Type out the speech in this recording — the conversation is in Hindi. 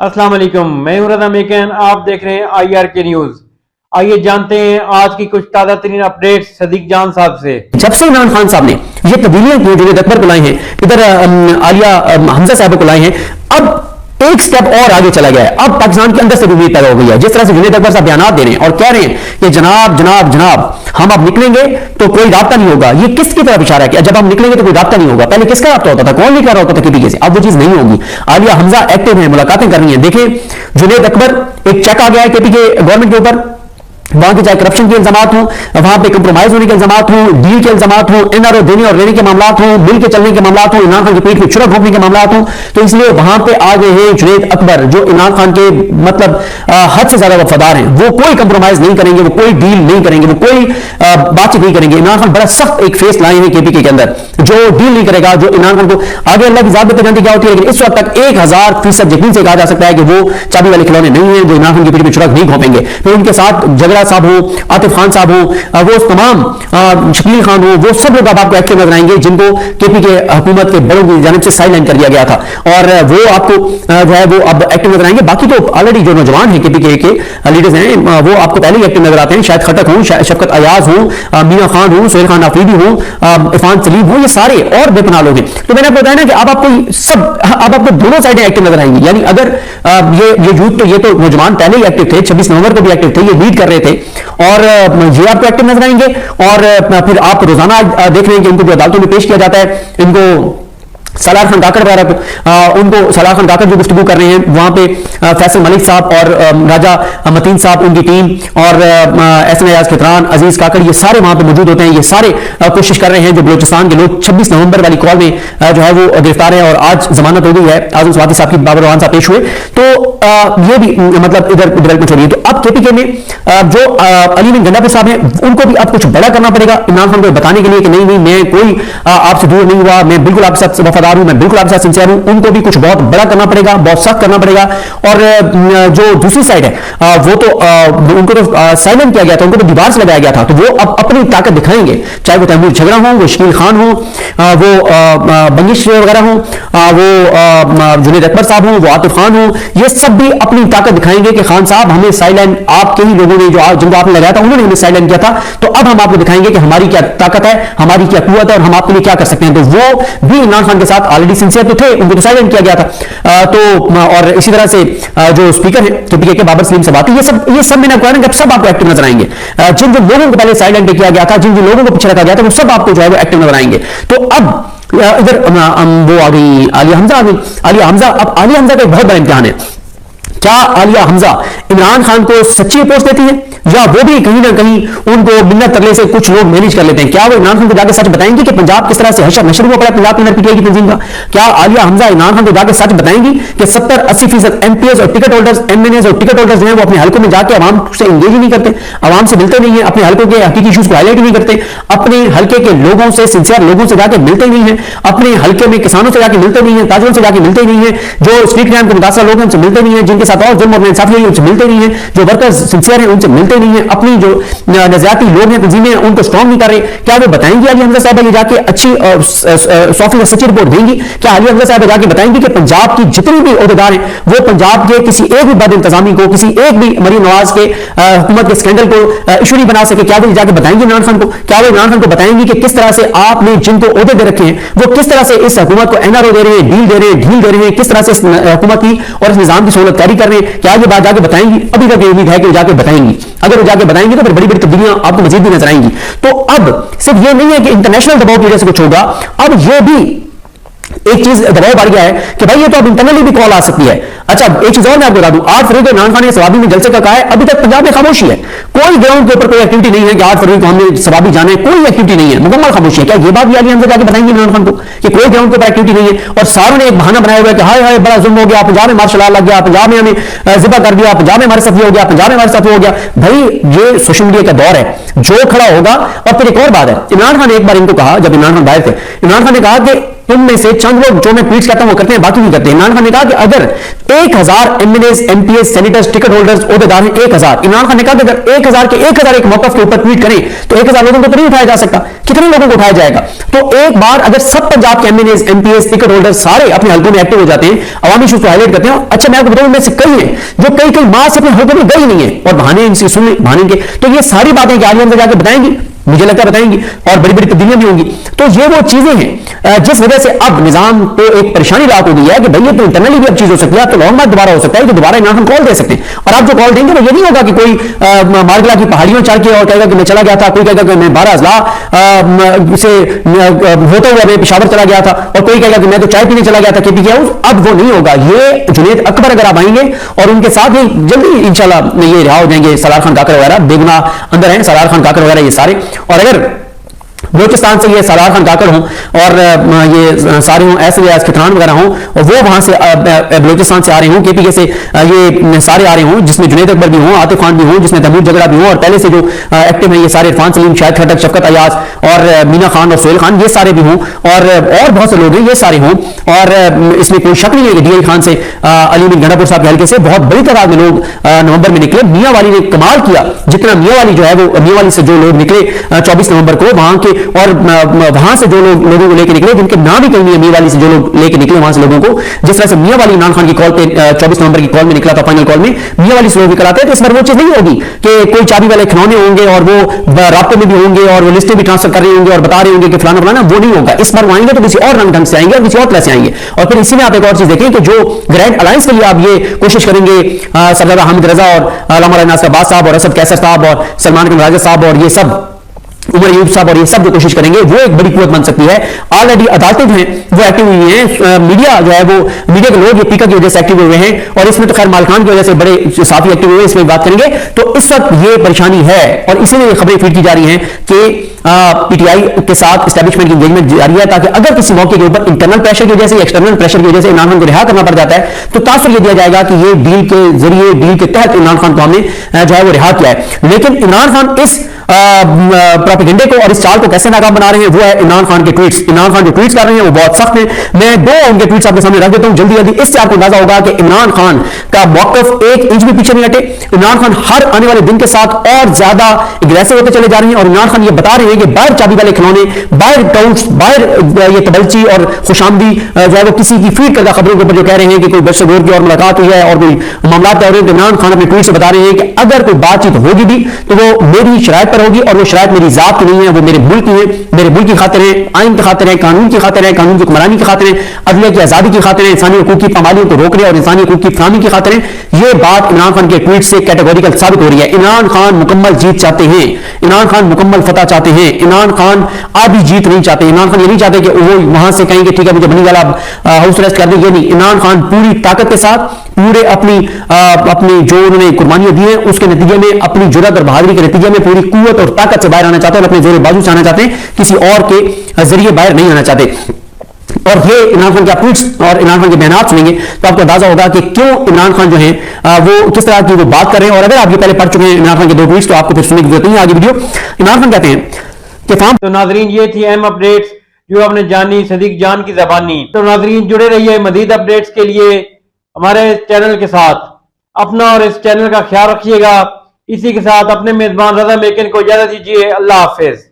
अस्सलाम वालेकुम, मैं हूं रज़ा मेकन। आप देख रहे हैं IRK न्यूज। आइए जानते हैं आज की कुछ ताज़ा तरीन अपडेट सदीक जान साहब से। जब से इमरान खान साहब ने ये तब्दीलियां की, जुनैद अकबर को लाए हैं, इधर आलिया हमजा साहब को लाए हैं, अब एक स्टेप और आगे चला गया है। अब पाकिस्तान के अंदर से भी उम्मीद पैदा हो गई है। जिस तरह से जुनैद अकबर साहब बयान दे रहे हैं और कह रहे हैं कि जनाब जनाब जनाब हम अब निकलेंगे तो कोई राब्ता नहीं होगा, ये किसकी तरफ इशारा है कि जब हम निकलेंगे तो कोई राब्ता नहीं होगा? पहले किसका राब्ता होता था, कौन नहीं कर रहा होता था KPK से? अब वो चीज नहीं होगी। आलिया हमजा एक्टिव है, मुलाकातें कर रही हैं। देखें जुनैद अकबर, एक चेक आ गया है KPK गवर्नमेंट के ऊपर, वहां के चाहे करप्शन के इल्जाम हो, वहां पे कंप्रोमाइज होने के इल्जाम हो, डील के इल्जाम हो, NRO देने और लेने के मामला हो, मिल के चलने के मामला हो, इमरान खान की पीठ में छुरा घोंपने के मामला हो, तो इसलिए वहां पे आ गए हैं जुनैद अकबर जो इमरान खान के मतलब हद से ज्यादा वफादार हैं। वो कोई कंप्रोमाइज नहीं करेंगे, वो कोई डील नहीं करेंगे, वो कोई बातचीत नहीं करेंगे। इमरान खान बड़ा सख्त एक फेस लाए हैं KPK के अंदर, जो डील नहीं करेगा, जो इमरान खान को आगे अल्लाह की जात पे जानती क्या होती है, लेकिन इस वक्त तक 1000% यकीन से कहा जा सकता है कि वो चाबी वाले खिलौने नहीं है जो इमरान खान की पीठ में छुरा नहीं घोंपेंगे। फिर उनके साथ जगरा साहब हो, आतिफ खान साहब हो, वो तमाम शकील खान हो, वो सब लोग अब आपको एक्टिव नजर आएंगे जिनको KPK हुकूमत के बड़ों की जानिब से साइडलाइन कर दिया गया था, और वो आपको जो है वो अब एक्टिव नजर आएंगे। बाकी तो ऑलरेडी जो नौजवान हैं KPK के लीडर्स हैं वो आपको पहले ही एक्टिव नजर आते हैं। शायद खटक हो, शफकत अयाज हो, मीना खान हो, सोहेल खान आफरीदी हो, इरफान सलीम हो, ये सारे और बेपनाह लोग हैं। तो मैंने आपको बताया ना कि अब आपको सब अब आपको दोनों साइडें एक्टिव नजर आएंगी। यानी अगर ये यूथ तो ये तो नौजवान पहले ही एक्टिव थे, 26 नवंबर को भी एक्टिव थे, ये लीड कर रहे थे, और ये आपको एक्टिव नजर आएंगे। और फिर आप रोजाना देख रहे हैं कि इनको जो अदालतों में पेश किया जाता है, इनको सलार खान काकड़ वगैरह उनको सलार खान काकड़ जो गुफ्तगू कर रहे हैं वहां पे फैसल मलिक साहब और राजा मतीन साहब उनकी टीम और SN अयाज खितरान, अजीज काकड़, ये सारे वहां पे मौजूद होते हैं। ये सारे कोशिश कर रहे हैं जो बलोचिस्तान के लोग 26 नवंबर वाली कॉल में जो है वो गिरफ्तार है, और आज जमानत हो गई है। आजम स्वाति साहब की बाबर रवान साहब पेश हुए, तो ये भी मतलब इधर डेवलपमेंट हो रही है। तो अब KPK में जो अली बिन गंडापुर साहब हैं उनको भी अब कुछ बड़ा करना पड़ेगा इमरान खान को बताने के लिए कि नहीं नहीं मैं कोई आपसे दूर नहीं हुआ, मैं बिल्कुल आपके साथ वफादार हूं, मैं बिल्कुल आपके साथ सिंसियर हूं। उनको भी कुछ बहुत बड़ा करना पड़ेगा, बहुत सख्त करना पड़ेगा। और जो दूसरी साइड है वो तो उनको तो साइलेंट किया गया था, उनको तो दीवार से लगाया गया था, तो वो अब अपनी ताकत दिखाएंगे, चाहे वो तैमूर झगड़ा हो, वो शकील खान हो, वो बंगिश वगैरह हो, वो जुनैद अकबर साहब हो, वो आतिफ खान हो, ये सब भी अपनी ताकत दिखाएंगे कि खान साहब हमें साइलेंट आपके ही लोगों ने जो जिनको आपने लगाया था उन्होंने हमें साइलेंट किया था, तो अब हम आपको दिखाएंगे कि हमारी क्या ताकत है, हमारी क्या कुव्वत है और हम आपके लिए क्या कर सकते हैं। तो वो भी इमरान खान के साथ ऑलरेडी सिंसियर तो थे, उनको तो साइलेंट किया गया था। तो और इसी तरह से जो स्पीकर है KPK के बाबर सलीम से बात, ये सब मैंने आपको कहा सब आपको एक्टिव नजर आएंगे। जिन जिन लोगों को पहले साइलेंट किया गया था, जिन जिन लोगों को पीछे रखा गया था, वो सब आपको जो है वो एक्टिव नजर आएंगे। तो अब इधर वो आ गई आलिया हमजा आ गई। आलिया हमजा, अब आलिया हमजा का एक बहुत बड़ा इम्तिहान है। क्या आलिया हमजा इमरान खान को सच्ची रिपोर्ट देती है, या वो भी कहीं ना कहीं उनको मिन्नत तरले से कुछ लोग मैनेज कर लेते हैं? क्या वो इमरान खान को जाकर सच बताएंगी कि पंजाब किस तरह से हशर नशर हुआ पड़ा पंजाब के अंदर PTI की तंजीम का? क्या आलिया हमजा इमरान खान को जाकर सच बताएंगी कि 70-80% MPs और टिकट होल्डर्स, MNAs और टिकट होल्डर्स जो है वो अपने हल्कों में जाकर आवाम से एंगेज ही नहीं करते, आवाम से मिलते नहीं है, अपने हल्कों के हकीकी इशूज को हाईलाइट नहीं करते, अपने हल्के के लोगों से, सिंसियर लोगों से जाकर मिलते नहीं है, अपने हल्के में किसानों से जाकर मिलते नहीं है, ताजिरों से जाकर मिलते नहीं है, जो स्ट्रीट रैम के मुतासर लोग हैं उनसे मिलते नहीं है, जिनके साथ और जुल्म और इंसाफी है उनसे मिलते नहीं है, जो वर्कर्स सिंसियर हैं उनसे मिलते नहीं है, अपनी जो नजरियाती लोग हैं तंजीमें उनको स्ट्रॉन्ग नहीं कर रहे। क्या वो बताएंगी आलिया हमजा साहब ये जाके अच्छी सॉफ्ट सच्ची रिपोर्ट देंगी? क्या आलिया हमजा साहब जाके बताएंगी कि पंजाब की जितनी भी ओहदेदार हैं वो पंजाब के किसी एक भी बद इंतजामी को, किसी एक भी मरीम नवाज के हुकूमत के स्कैंडल को इशू नहीं बना सके? क्या वो जाके बताएंगे इमरान खान को? क्या वो इमरान खान को बताएंगी कि किस तरह से आपने जिनको ओहदे दे रखे हैं वो किस तरह से इस हुकूमत को NRO दे रहे हैं, डील दे रहे हैं, ढील दे रहे हैं, किस तरह से इस हुकूमत की और इस निजाम की सहूलत कैरी कर रहे हैं? क्या ये बात जाके बताएंगी? अभी तक उम्मीद है कि वो जाके बताएंगी। अगर वो जाके बताएंगे तो फिर बड़ी बड़ी तब्दीलियां आपको मजीद भी नजर आएंगी। तो अब सिर्फ ये नहीं है कि इंटरनेशनल दबाव की वजह से कुछ होगा, अब ये भी एक चीज दबाव बढ़ गया है कि भाई ये तो अब इंटरनली भी कॉल आ सकती है। अच्छा, एक चीज और मैं आपको बता दूं, 8 फरवरी को इमरान खान ने सवाबी में जलसे का कहा है, अभी तक पंजाब में खामोशी है, कोई ग्राउंड के ऊपर कोई एक्टिविटी नहीं है कि 8 फरवरी को हमने सवाबी जाने, कोई एक्टिविटी नहीं है, मुकम्मल खामोशी है। क्या ये बात भी आलिया हमजा जाके बताएंगे इमरान खान को कि कोई ग्राउंड के ऊपर एक्टिविटी नहीं है? और सारों ने एक बहाना बनाया हुआ है कि हाय हाय बड़ा जुल्म हो गया, पंजाब में मार्शल लॉ लग गया, पंजाब में हमें जिबा कर दिया, पंजाब में हमारे साथ हो गया, पंजाब में हमारे साथ हो गया। भाई ये सोशल मीडिया का दौर है, जो खड़ा होगा। और फिर एक और बात है, इमरान खान ने एक बार इनको कहा, जब इमरान खान बाहर थे, इमरान खान ने कहा कि में से चंद लोग जो मैं ट्वीट करता हूं वो करते हैं, बाकी नहीं करते। इमरान खान ने कहा कि अगर 1000 MLA, MPs, senators, ticket holders, ओहदेदार हैं 1000, इमरान खान ने कहा कि अगर 1000 के 1000 एक मौकफ के ऊपर ट्वीट करें तो 1000 लोगों को तो नहीं उठाया जा सकता, कितने लोगों को उठाया जाएगा? तो एक बार अगर सब पंजाब के एमएलए, एमपीएस, टिकट होल्डर्स सारे अपने हल्कों में एक्टिव हो जाते हैं, अवामी इश्यूज को हाईलाइट करते हैं। अच्छा, मैं आपको बताऊं, में से कई हैं जो कई माह से अपने हल्कों में गई नहीं है और बहाने इनसे सुन बहाने के, तो ये सारी बातें कि आलिया जाकर बताएंगी, मुझे लगता है बताएंगी, और बड़ी बड़ी तब्दीलियां भी होंगी। तो ये वो चीजें हैं जिस वजह से अब निजाम को एक परेशानी राहत हो गई है कि भाई ये तो इंटरनली भी अब चीज हो सकती है, तो लॉन्ग बाद दोबारा हो सकता है कि दोबारा इमरान खान कॉल दे सकते हैं। और आप जो कॉल देंगे वो ये नहीं होगा कि कोई मारगला की पहाड़ियों चढ़ के और कहेगा कि मैं चला गया था, कोई कहेगा कि मैं 12 अजला से होता हुआ मैं पेशावर चला गया था, और कोई कहेगा कि मैं तो चाय पीने चला गया था केपी के हाउस। अब वो नहीं होगा। ये जुनेद अकबर अगर आप आएंगे और उनके साथ ही जल्दी इंशाल्लाह ये रिहा हो जाएंगे सलार खान काकर वगैरह, बेगुनाह अंदर हैं सलार खान काकर वगैरह ये सारे। और अगर बलूचिस्तान से ये सलार खान काकर हों और ये सारे हों, ऐसे खितान वगैरह हों, और वो वहां से बलूचिस्तान से आ रहे हों, केपीके से ये सारे आ रहे हों, जिसमें जुनेद अकबर भी हों, आतिफ खान भी हों, जिसमें तैमूर झगड़ा भी हों, और पहले से जो एक्टिव हैं ये सारे, इरफान सलीम, शाहिद खटक, शफकत अयाज और मीना खान और सोहेल खान, ये सारे भी हों, और बहुत से लोग हैं ये सारे हों। और इसमें कोई शक नहीं है कि डीआई खान से, अली मीर गंडापुर साहब के हल्के से बहुत बड़ी तादाद में लोग नवंबर में निकले। मियां वाली ने कमाल किया, जितना मियां वाली जो है वो मियां वाली से जो लोग निकले 24 नवंबर को वहां के, और वहां से जो लोगों को लेकर निकले जिनके नाम ही कहीं नहीं है, मियां वाली से जो लोग लेकर निकले वहां से लोगों को, जिस तरह से मियां वाली इमरान खान की कॉल पे 24 नवंबर की कॉल में निकला था, फाइनल कॉल में मियां वाली से लोग निकल आते हैं। तो इस बार वो चीज नहीं होगी कि कोई चाबी वाले खिलौने होंगे और वो राब्ते में भी होंगे और वो लिस्टें भी ट्रांसफर कर रहे होंगे और बता रहे होंगे कि फलाना फलाना, वो नहीं होगा। इस बार वो आएंगे तो किसी और रंग ढंग से आएंगे और किसी और तरह से आएंगे। और फिर इसी में आप एक और चीज देखें कि जो ग्रैंड अलायंस के लिए आप ये कोशिश करेंगे, सरदार हामिद रजा और अल्लामा नासिर अब्बास साहब और असद कैसर साहब और सलमान बिन राजा साहब और ये सब, उमर अयूब साहब और ये सब जो कोशिश करेंगे, वो एक बड़ी कुव्वत बन सकती है। ऑलरेडी अदालतें जो हैं वो एक्टिव हुई हैं, मीडिया जो है वो, मीडिया के लोग ये पीका की वजह से एक्टिव हुए हैं, और इसमें तो खैर मालकान की वजह से बड़े साफी एक्टिव हुए, इसमें बात करेंगे। तो इस वक्त ये परेशानी है और इसीलिए ये खबरें फीड की जा रही हैं कि पीटीआई के साथ एस्टैब्लिशमेंट की एंगेजमेंट जारी है, ताकि अगर किसी मौके के ऊपर इंटरनल प्रेशर की वजह से, एक्सटर्नल प्रेशर की वजह से इमरान खान को रिहा करना पड़ जाता है, तो तासुर ये दिया जाएगा कि ये डील के जरिए, डील के तहत इमरान खान को हमने जो है वो रिहा किया है। लेकिन इमरान खान इस प्रोपेगेंडे को और इस चाल को कैसे नाकाम बना रहे हैं, वो है इमरान खान के ट्वीट्स। इमरान खान जो ट्वीट्स कर रहे हैं वो बहुत सख्त हैं। मैं दो उनके ट्वीट्स आपके सामने रख देता हूं जल्दी जल्दी, इससे आपको अंदाजा होगा कि इमरान खान का मौकफ एक इंच भी पीछे नहीं हटे। इमरान खान हर आने वाले दिन के साथ और ज्यादा एग्रेसिव होते चले जा रहे हैं, और इमरान खान ये बता रहे हैं कि बाहर चाबी वाले खिलौने, बाहर काउंट्स, बाहर ये तबलची और खुशामदी जो है वो किसी की फीड करदा खबरों के ऊपर जो कह रहे हैं कि कोई बशर गोर की और मुलाकात हुई है और कोई मामला तय हो रहे हैं, इमरान खान अपने ट्वीट से बता रहे हैं कि अगर कोई बातचीत होगी भी तो वो मेरी शरायत पर होगी, और वो शरायत मेरी जात की नहीं है, वो मेरे मुल्क की है, मेरे मुल्क की खातिर है, आइन की खातिर है, कानून की खातिर है, कानून की हुक्मरानी की खातिर है, अदलिया की आजादी की खातिर है, इंसानी हकूक की पामालियों को रोकने और इंसानी हकूक की फराहमी की खातिर है। ये बात इमरान खान के ट्वीट से कैटेगोरिकल साबित हो रही है। इमरान खान मुकम्मल जीत चाहते हैं, इमरान खान मुकम्मल फतह चाहते हैं, इमरान खान आधी जीत नहीं चाहते। इमरान खान ये नहीं चाहते कि वो वहां से कहेंगे ठीक है मुझे बनी वाला हाउस अरेस्ट कर दें, ये नहीं। इमरान खान पूरी ताकत के साथ, पूरे अपनी जो उन्होंने कुर्बानियां दी हैं उसके नतीजे में, अपनी जुर्रत और बहादुरी के नतीजे में पूरी कुव्वत और ताकत से बाहर आना चाहते हैं, अपने जोर बाजू से आना चाहते हैं, किसी और के जरिए बाहर नहीं आना चाहते। और ये इमरान खान के ट्वीट्स और इमरान खान के बयान सुनेंगे तो आपको अंदाजा होगा कि क्यों इमरान खान जो है वो किस तरह की वो बात कर रहे हैं। और अगर आप ये पहले पढ़ चुके हैं इमरान खान के दो ट्वीट्स तो आपको फिर सुनने की जरूरत नहीं है आगे वीडियो। इमरान खान कहते हैं कि तो नाजरीन ये थी अहम अपडेट्स जो आपने जानी सदीक जान की जबानी। तो नाजरीन जुड़े रहिए मजीद अपडेट्स के लिए हमारे चैनल के साथ। अपना और इस चैनल का ख्याल रखिएगा। इसी के साथ अपने मेजबान रजा मेकिन को इजाजत दीजिए। अल्लाह हाफिज।